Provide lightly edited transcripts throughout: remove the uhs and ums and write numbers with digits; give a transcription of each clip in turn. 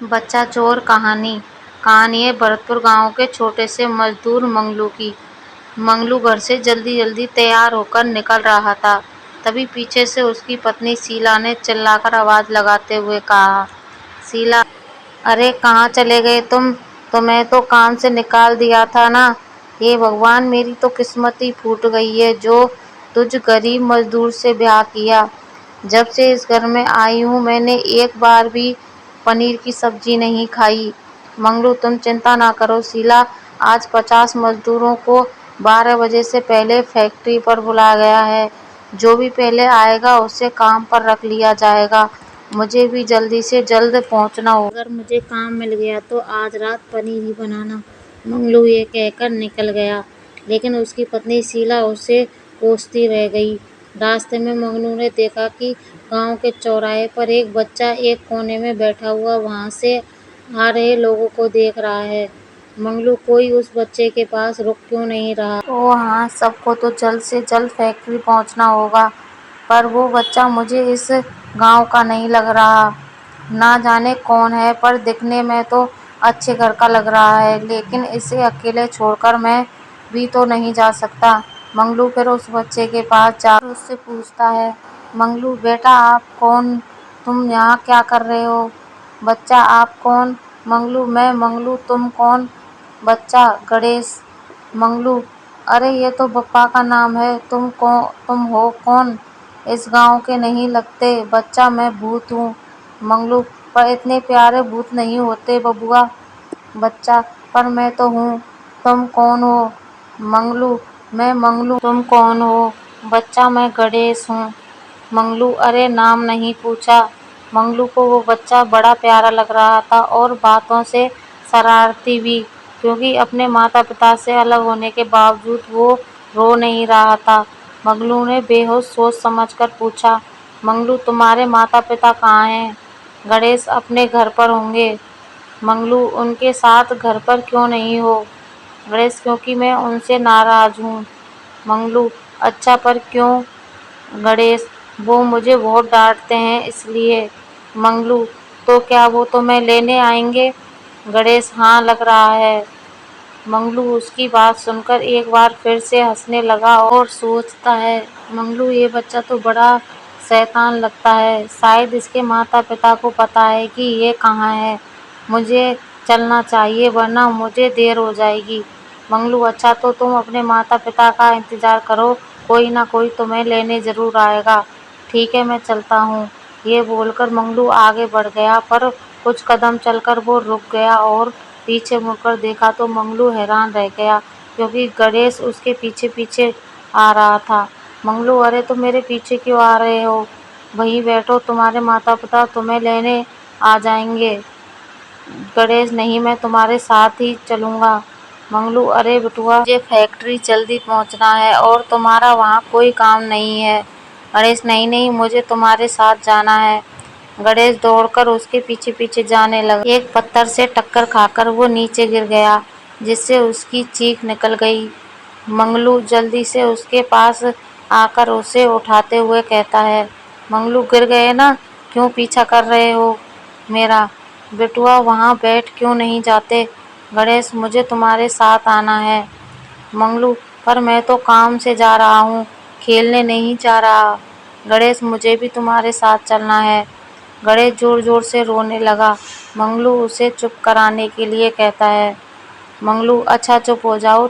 बच्चा चोर कहानी। कहानी है भरतपुर गांव के छोटे से मजदूर मंगलू की। मंगलू घर से जल्दी जल्दी तैयार होकर निकल रहा था। तभी पीछे से उसकी पत्नी शीला ने चिल्लाकर आवाज लगाते हुए कहा, शीला, अरे कहाँ चले गए तुम? तुम्हें तो काम से निकाल दिया था ना। हे भगवान, मेरी तो किस्मत ही फूट गई है जो तुझ गरीब मजदूर से ब्याह किया। जब से इस घर में आई हूँ मैंने एक बार भी पनीर की सब्जी नहीं खाई। मंगलू, तुम चिंता ना करो शीला, आज 50 मजदूरों को 12 बजे से पहले फैक्ट्री पर बुलाया गया है। जो भी पहले आएगा उसे काम पर रख लिया जाएगा। मुझे भी जल्दी से जल्द पहुंचना होगा। अगर मुझे काम मिल गया तो आज रात पनीर ही बनाना। मंगलू ये कहकर निकल गया, लेकिन उसकी पत्नी शीला उसे कोसती रह गई। रास्ते में मंगलू ने देखा कि गांव के चौराहे पर एक बच्चा एक कोने में बैठा हुआ वहां से आ रहे लोगों को देख रहा है। मंगलू, कोई उस बच्चे के पास रुक क्यों नहीं रहा? ओ हाँ, सबको तो जल्द से जल्द फैक्ट्री पहुंचना होगा, पर वो बच्चा मुझे इस गांव का नहीं लग रहा। ना जाने कौन है, पर दिखने में तो अच्छे घर का लग रहा है, लेकिन इसे अकेले छोड़कर मैं भी तो नहीं जा सकता। मंगलू फिर उस बच्चे के पास जाकर उससे पूछता है, मंगलू बेटा, आप कौन? तुम यहाँ क्या कर रहे हो? बच्चा, आप कौन? मंगलू, मैं मंगलू, तुम कौन? बच्चा, गणेश। मंगलू, अरे ये तो बप्पा का नाम है। तुम हो कौन? इस गांव के नहीं लगते। बच्चा, मैं भूत हूँ। मंगलू, पर इतने प्यारे भूत नहीं होते बबुआ। बच्चा, पर मैं तो हूँ। तुम कौन हो? मंगलू, मैं मंगलू। तुम कौन हो? बच्चा, मैं गणेश हूँ। मंगलू, अरे नाम नहीं पूछा। मंगलू को वो बच्चा बड़ा प्यारा लग रहा था और बातों से शरारती भी, क्योंकि अपने माता पिता से अलग होने के बावजूद वो रो नहीं रहा था। मंगलू ने बेहोश सोच समझकर पूछा, मंगलू, तुम्हारे माता पिता कहाँ हैं? गणेश, अपने घर पर होंगे। मंगलू, उनके साथ घर पर क्यों नहीं हो? गणेश, क्योंकि मैं उनसे नाराज हूँ। मंगलू, अच्छा, पर क्यों? गणेश, वो मुझे बहुत डांटते हैं इसलिए। मंगलू, तो क्या वो तुम्हें लेने आएंगे? गणेश, हाँ, लग रहा है। मंगलू उसकी बात सुनकर एक बार फिर से हंसने लगा और सोचता है, मंगलू ये बच्चा तो बड़ा शैतान लगता है। शायद इसके माता पिता को पता है कि ये कहाँ है। मुझे चलना चाहिए वरना मुझे देर हो जाएगी। मंगलू, अच्छा, तो तुम अपने माता पिता का इंतजार करो, कोई ना कोई तुम्हें लेने जरूर आएगा। ठीक है, मैं चलता हूँ। ये बोलकर मंगलू आगे बढ़ गया, पर कुछ कदम चलकर वो रुक गया और पीछे मुड़कर देखा तो मंगलू हैरान रह गया, क्योंकि गणेश उसके पीछे पीछे आ रहा था। मंगलू, अरे तुम मेरे पीछे क्यों आ रहे हो? वहीं बैठो, तुम्हारे माता पिता तुम्हें लेने आ जाएंगे। गणेश, नहीं, मैं तुम्हारे साथ ही चलूँगा। मंगलू, अरे बिटुआ, मुझे फैक्ट्री जल्दी पहुँचना है और तुम्हारा वहाँ कोई काम नहीं है। गणेश, नहीं नहीं, मुझे तुम्हारे साथ जाना है। गणेश दौड़कर उसके पीछे पीछे जाने लगा। एक पत्थर से टक्कर खाकर वो नीचे गिर गया, जिससे उसकी चीख निकल गई। मंगलू जल्दी से उसके पास आकर उसे उठाते हुए कहता है, मंगलू, गिर गए ना? क्यों पीछा कर रहे हो मेरा? बिटुआ, वहाँ बैठ क्यों नहीं जाते? गणेश, मुझे तुम्हारे साथ आना है। मंगलू, पर मैं तो काम से जा रहा हूँ, खेलने नहीं जा रहा। गणेश, मुझे भी तुम्हारे साथ चलना है। गणेश जोर जोर से रोने लगा। मंगलू उसे चुप कराने के लिए कहता है, मंगलू, अच्छा चुप हो जाओ,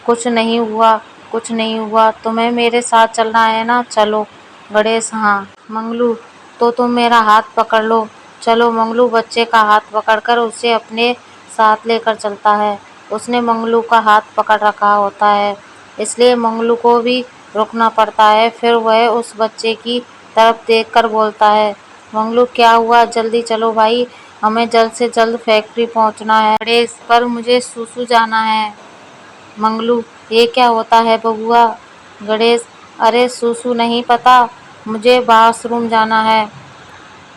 कुछ नहीं हुआ, कुछ नहीं हुआ, तुम्हें मेरे साथ चलना है ना, चलो। गणेश, हाँ। मंगलू, तो तुम मेरा हाथ पकड़ लो। चलो। मंगलू बच्चे का हाथ पकड़कर उसे अपने साथ लेकर चलता है। उसने मंगलू का हाथ पकड़ रखा होता है, इसलिए मंगलू को भी रुकना पड़ता है। फिर वह उस बच्चे की तरफ देखकर बोलता है, मंगलू, क्या हुआ? जल्दी चलो भाई, हमें जल्द से जल्द फैक्ट्री पहुंचना है। गणेश, पर मुझे सूसू जाना है। मंगलू, ये क्या होता है बबुआ? गणेश, अरे सूसू नहीं पता, मुझे बाथरूम जाना है।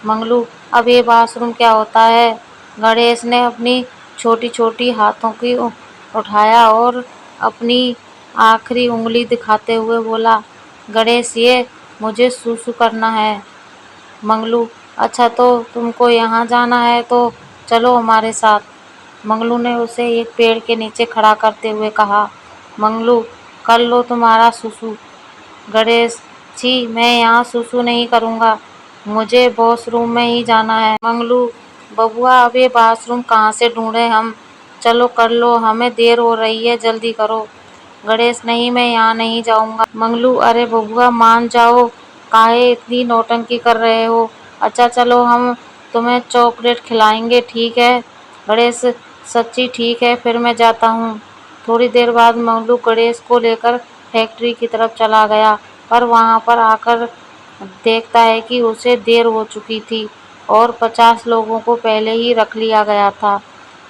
मंगलू, अब ये बाथरूम क्या होता है? गणेश ने अपनी छोटी छोटी हाथों की उठाया और अपनी आखिरी उंगली दिखाते हुए बोला, गणेश, ये मुझे सूसू करना है। मंगलू, अच्छा, तो तुमको यहाँ जाना है तो चलो हमारे साथ। मंगलू ने उसे एक पेड़ के नीचे खड़ा करते हुए कहा। मंगलू, कर लो तुम्हारा सुसु। गणेश, छी, मैं यहाँ सुसु नहीं करूँगा, मुझे वॉशरूम में ही जाना है। मंगलू, बबुआ, अब ये बाथरूम कहाँ से ढूंढे हम? चलो कर लो, हमें देर हो रही है, जल्दी करो। गणेश, नहीं, मैं यहाँ नहीं जाऊँगा। मंगलू, अरे बबुआ मान जाओ, काहे इतनी नौटंकी कर रहे हो? अच्छा चलो, हम तुम्हें चॉकलेट खिलाएंगे, ठीक है? गणेश, सच्ची ठीक है, फिर मैं जाता हूँ। थोड़ी देर बाद मंगलू गणेश को लेकर फैक्ट्री की तरफ चला गया, पर वहाँ पर आकर देखता है कि उसे देर हो चुकी थी और 50 लोगों को पहले ही रख लिया गया था।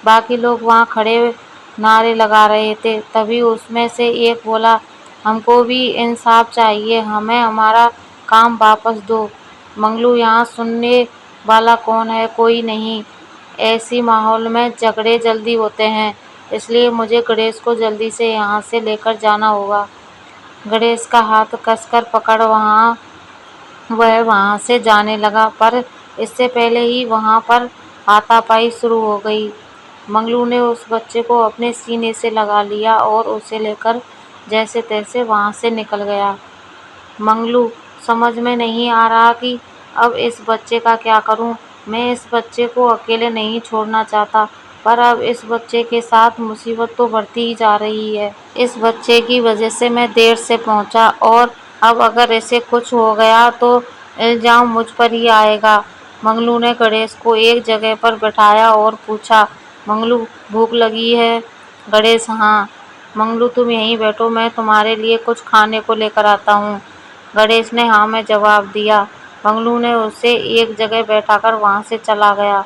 बाकी लोग वहाँ खड़े नारे लगा रहे थे। तभी उसमें से एक बोला, हमको भी इंसाफ चाहिए, हमें हमारा काम वापस दो। मंगलू, यहाँ सुनने वाला कौन है? कोई नहीं। ऐसी माहौल में झगड़े जल्दी होते हैं, इसलिए मुझे गणेश को जल्दी से यहाँ से लेकर जाना होगा। गणेश का हाथ कसकर पकड़ वह वहाँ से जाने लगा, पर इससे पहले ही वहाँ पर हाथापाई शुरू हो गई। मंगलू ने उस बच्चे को अपने सीने से लगा लिया और उसे लेकर जैसे तैसे वहाँ से निकल गया। मंगलू, समझ में नहीं आ रहा कि अब इस बच्चे का क्या करूं। मैं इस बच्चे को अकेले नहीं छोड़ना चाहता, पर अब इस बच्चे के साथ मुसीबत तो बढ़ती ही जा रही है। इस बच्चे की वजह से मैं देर से पहुंचा और अब अगर इसे कुछ हो गया तो इल्जाम मुझ पर ही आएगा। मंगलू ने गणेश को एक जगह पर बैठाया और पूछा, मंगलू, भूख लगी है? गणेश, हाँ। मंगलू, तुम यहीं बैठो, मैं तुम्हारे लिए कुछ खाने को लेकर आता हूँ। गणेश ने हाँ में जवाब दिया। मंगलू ने उसे एक जगह बैठाकर वहाँ से चला गया।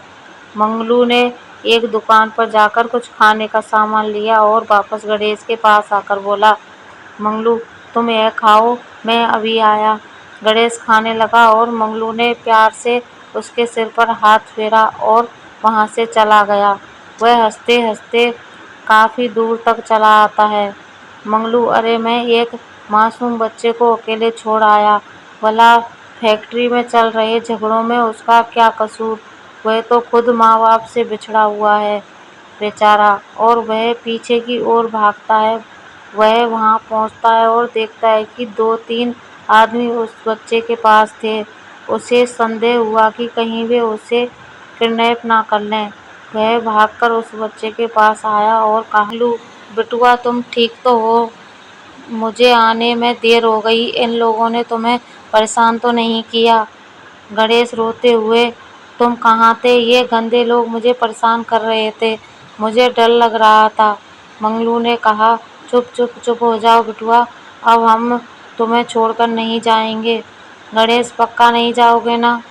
मंगलू ने एक दुकान पर जाकर कुछ खाने का सामान लिया और वापस गणेश के पास आकर बोला, मंगलू, तुम यह खाओ, मैं अभी आया। गणेश खाने लगा और मंगलू ने प्यार से उसके सिर पर हाथ फेरा और वहाँ से चला गया। वह हंसते हंसते काफ़ी दूर तक चला आता है। मंगलू, अरे मैं एक मासूम बच्चे को अकेले छोड़ आया, भला फैक्ट्री में चल रहे झगड़ों में उसका क्या कसूर? वह तो खुद माँ बाप से बिछड़ा हुआ है बेचारा। और वह पीछे की ओर भागता है। वह वहाँ पहुँचता है और देखता है कि 2-3 आदमी उस बच्चे के पास थे। उसे संदेह हुआ कि कहीं वे उसे किडनैप ना कर लें। वह भागकर उस बच्चे के पास आया और कहा, मंगलू बिटुआ, तुम ठीक तो हो? मुझे आने में देर हो गई, इन लोगों ने तुम्हें परेशान तो नहीं किया? गणेश रोते हुए, तुम कहाँ थे? ये गंदे लोग मुझे परेशान कर रहे थे, मुझे डर लग रहा था। मंगलू ने कहा, चुप चुप चुप हो जाओ बिटुआ, अब हम तुम्हें छोड़कर नहीं जाएंगे। गणेश, पक्का नहीं जाओगे ना?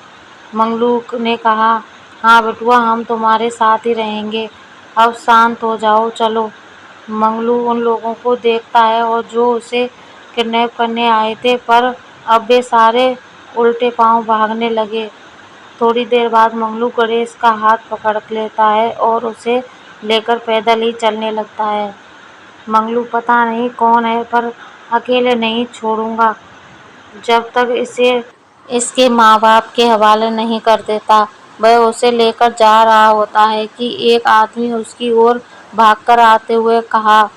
मंगलू ने कहा, हाँ बिटुआ, हम तुम्हारे साथ ही रहेंगे, अब शांत हो जाओ, चलो। मंगलू उन लोगों को देखता है और जो उसे किडनैप करने आए थे, पर अब वे सारे उल्टे पांव भागने लगे। थोड़ी देर बाद मंगलू गणेश का हाथ पकड़ लेता है और उसे लेकर पैदल ही चलने लगता है। मंगलू पता नहीं कौन है, पर अकेले नहीं छोड़ूंगा जब तक इसे इसके माँ बाप के हवाले नहीं कर देता। वह उसे लेकर जा रहा होता है कि एक आदमी उसकी ओर भागकर आते हुए कहा,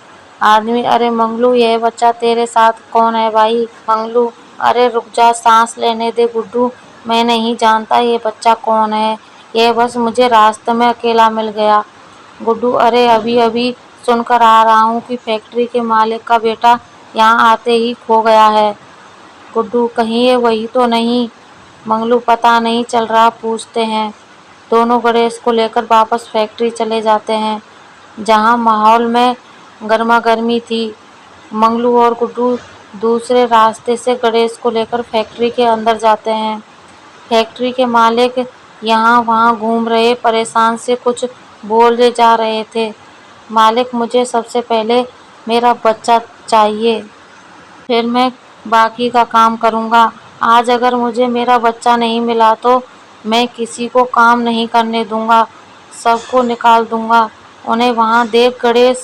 आदमी, अरे मंगलू, यह बच्चा तेरे साथ कौन है भाई? मंगलू, अरे रुक जा, सांस लेने दे गुड्डू, मैं नहीं जानता ये बच्चा कौन है, यह बस मुझे रास्ते में अकेला मिल गया। गुड्डू, अरे अभी अभी सुनकर आ रहा हूँ कि फैक्ट्री के मालिक का बेटा यहाँ आते ही खो गया है। गुड्डू, कहीं ये वही तो नहीं? मंगलू, पता नहीं चल रहा, पूछते हैं। दोनों गणेश को लेकर वापस फैक्ट्री चले जाते हैं, जहाँ माहौल में गर्मा गर्मी थी। मंगलू और गुड्डू दूसरे रास्ते से गणेश को लेकर फैक्ट्री के अंदर जाते हैं। फैक्ट्री के मालिक यहाँ वहाँ घूम रहे परेशान से कुछ बोले जा रहे थे। मालिक, मुझे सबसे पहले मेरा बच्चा चाहिए, फिर मैं बाकी का काम करूँगा। आज अगर मुझे मेरा बच्चा नहीं मिला तो मैं किसी को काम नहीं करने दूँगा, सबको निकाल दूँगा। उन्हें वहाँ देख गणेश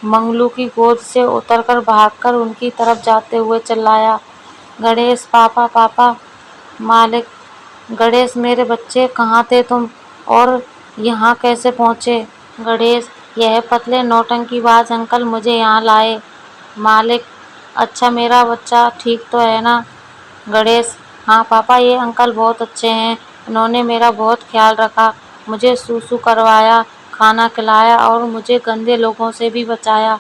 मंगलू की गोद से उतरकर भागकर उनकी तरफ जाते हुए चिल्लाया, गणेश, पापा, पापा। मालिक, गणेश, मेरे बच्चे, कहाँ थे तुम? और यहाँ कैसे पहुँचे? गणेश, यह पतले नौटंकीबाज अंकल मुझे यहाँ लाए। मालिक, अच्छा मेरा बच्चा ठीक तो है ना? गणेश, हाँ पापा, ये अंकल बहुत अच्छे हैं। उन्होंने मेरा बहुत ख्याल रखा, मुझे सूसू करवाया, खाना खिलाया और मुझे गंदे लोगों से भी बचाया।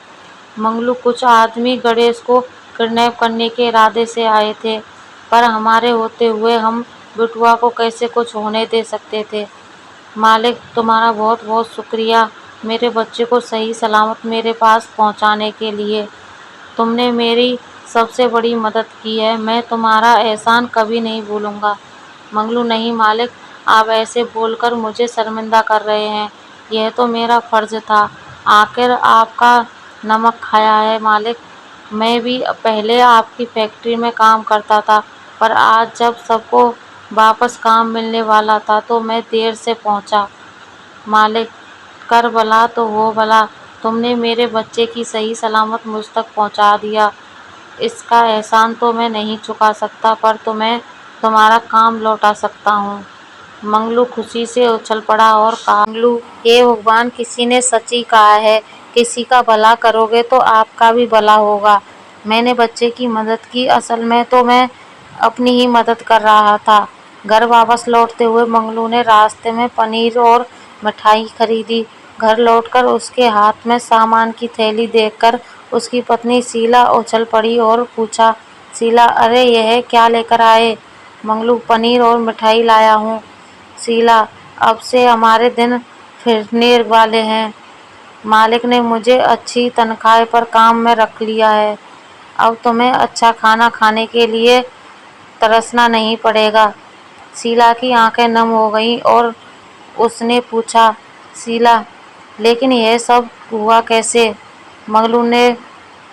मंगलू, कुछ आदमी गणेश को किडनैप करने के इरादे से आए थे, पर हमारे होते हुए हम बिटुआ को कैसे कुछ होने दे सकते थे। मालिक, तुम्हारा बहुत बहुत शुक्रिया मेरे बच्चे को सही सलामत मेरे पास पहुंचाने के लिए। तुमने मेरी सबसे बड़ी मदद की है, मैं तुम्हारा एहसान कभी नहीं भूलूंगा। मंगलू, नहीं मालिक, आप ऐसे बोलकर मुझे शर्मिंदा कर रहे हैं। यह तो मेरा फर्ज था, आखिर आपका नमक खाया है। मालिक, मैं भी पहले आपकी फैक्ट्री में काम करता था, पर आज जब सबको वापस काम मिलने वाला था तो मैं देर से पहुंचा। मालिक, कर भला तो हो भला, तुमने मेरे बच्चे की सही सलामत मुझ तक पहुंचा दिया। इसका एहसान तो मैं नहीं चुका सकता, पर तुम्हें तुम्हारा काम लौटा सकता हूँ। मंगलू खुशी से उछल पड़ा और कहा, मंगलू, हे भगवान, किसी ने सच ही कहा है, किसी का भला करोगे तो आपका भी भला होगा। मैंने बच्चे की मदद की, असल में तो मैं अपनी ही मदद कर रहा था। घर वापस लौटते हुए मंगलू ने रास्ते में पनीर और मिठाई खरीदी। घर लौटकर उसके हाथ में सामान की थैली देखकर उसकी पत्नी शीला उछल पड़ी और पूछा, शीला, अरे यह क्या लेकर आए? मंगलू, पनीर और मिठाई लाया हूँ। शीला, अब से हमारे दिन फिरने वाले हैं। मालिक ने मुझे अच्छी तनख्वाह पर काम में रख लिया है, अब तुम्हें अच्छा खाना खाने के लिए तरसना नहीं पड़ेगा। शीला की आंखें नम हो गईं और उसने पूछा, शीला, लेकिन यह सब हुआ कैसे? मंगलू ने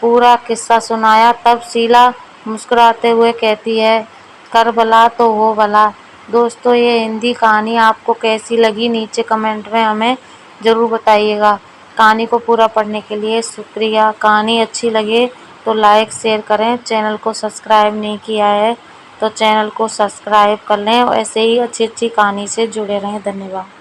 पूरा किस्सा सुनाया। तब शीला मुस्कुराते हुए कहती है, कर भला तो हो भला। दोस्तों, ये हिंदी कहानी आपको कैसी लगी नीचे कमेंट में हमें ज़रूर बताइएगा। कहानी को पूरा पढ़ने के लिए शुक्रिया। कहानी अच्छी लगे तो लाइक शेयर करें। चैनल को सब्सक्राइब नहीं किया है तो चैनल को सब्सक्राइब कर लें और ऐसे ही अच्छी अच्छी कहानी से जुड़े रहें। धन्यवाद।